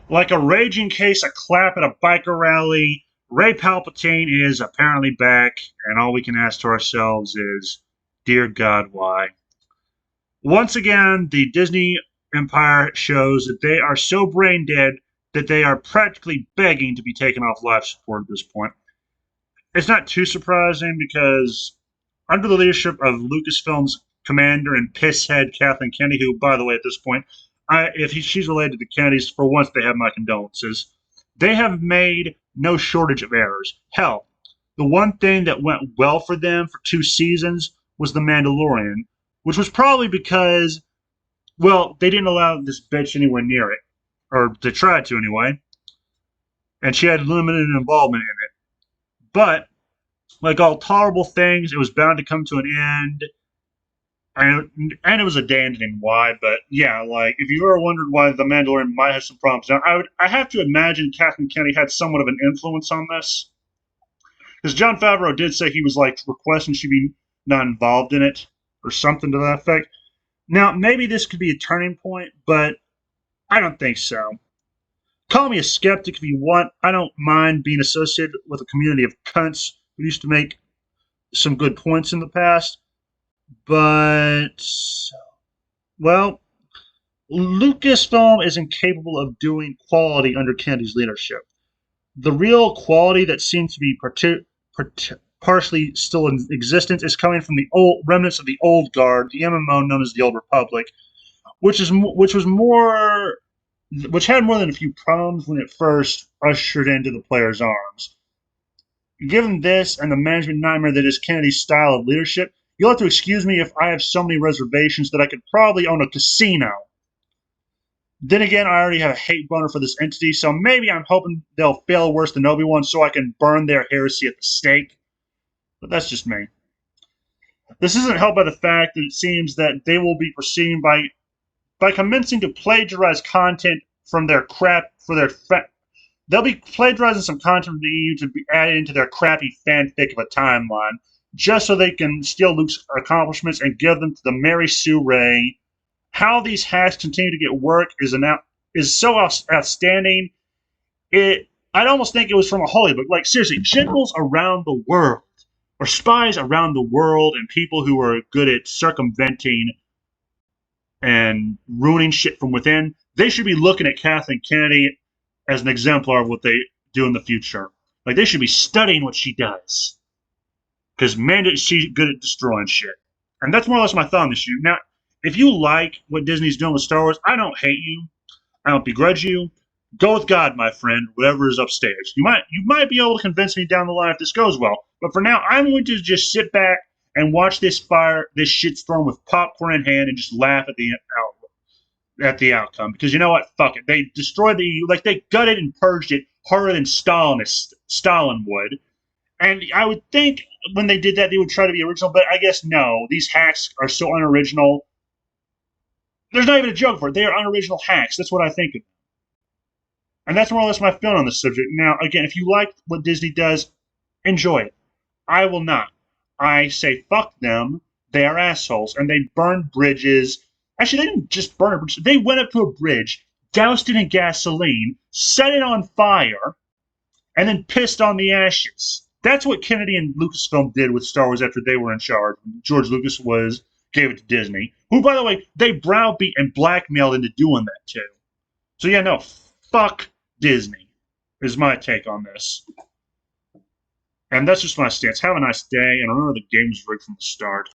Like a raging case of clap at a biker rally, Ray Palpatine is apparently back, and all we can ask to ourselves is, dear God, why? Once again, the Disney Empire shows that they are so brain dead that they are practically begging to be taken off life support at this point. It's not too surprising because under the leadership of Lucasfilm's commander and pisshead Kathleen Kennedy, who, by the way, at this point, she's related to the Kennedys, for once they have my condolences. They have made no shortage of errors. Hell, the one thing that went well for them for 2 seasons was The Mandalorian, which was probably because, well, they didn't allow this bitch anywhere near it, or they tried to anyway, and she had limited involvement in it. But like all tolerable things, it was bound to come to an end. And it was a day ending why, but yeah, like if you ever wondered why the Mandalorian might have some problems, now I have to imagine Kathleen Kennedy had somewhat of an influence on this, because Jon Favreau did say he was like requesting she be not involved in it or something to that effect. Now maybe this could be a turning point, but I don't think so. Call me a skeptic if you want. I don't mind being associated with a community of cunts who used to make some good points in the past, but well, Lucasfilm is incapable of doing quality under Kennedy's leadership. The real quality that seems to be partially still in existence is coming from the old remnants of the old guard, the MMO known as the Old Republic, which had more than a few problems when it first ushered into the player's arms. Given this and the management nightmare that is Kennedy's style of leadership, you'll have to excuse me if I have so many reservations that I could probably own a casino. Then again, I already have a hate boner for this entity, so maybe I'm hoping they'll fail worse than Obi-Wan so I can burn their heresy at the stake. But that's just me. This isn't helped by the fact that it seems that they will be proceeding by commencing to plagiarize content from their they'll be plagiarizing some content from the EU to be added into their crappy fanfic of a timeline, just so they can steal Luke's accomplishments and give them to the Mary Sue Ray. How these hacks continue to get work is so outstanding. I'd almost think it was from a holy book. Like seriously, generals around the world, or spies around the world, and people who are good at circumventing and ruining shit from within, they should be looking at Kathleen Kennedy as an exemplar of what they do in the future. Like they should be studying what she does, because man, is she good at destroying shit. And that's more or less my thought on this issue. Now, if you like what Disney's doing with Star Wars, I don't hate you. I don't begrudge you. Go with God, my friend. Whatever is upstairs. You might be able to convince me down the line if this goes well. But for now, I'm going to just sit back and watch this shitstorm with popcorn in hand and just laugh at the outcome. Because you know what? Fuck it. They destroyed the EU. Like they gutted and purged it harder than Stalin would. And I would think when they did that, they would try to be original. But I guess no. These hacks are so unoriginal. There's not even a joke for it. They are unoriginal hacks. That's what I think of them. And that's more or less my feeling on this subject. Now, again, if you like what Disney does, enjoy it. I will not. I say fuck them. They are assholes. And they burn bridges. Actually, they didn't just burn a bridge. They went up to a bridge, doused it in gasoline, set it on fire, and then pissed on the ashes. That's what Kennedy and Lucasfilm did with Star Wars after they were in charge. George Lucas gave it to Disney, who, by the way, they browbeat and blackmailed into doing that too. So yeah, no, fuck Disney is my take on this. And that's just my stance. Have a nice day, and remember the game was rigged from the start.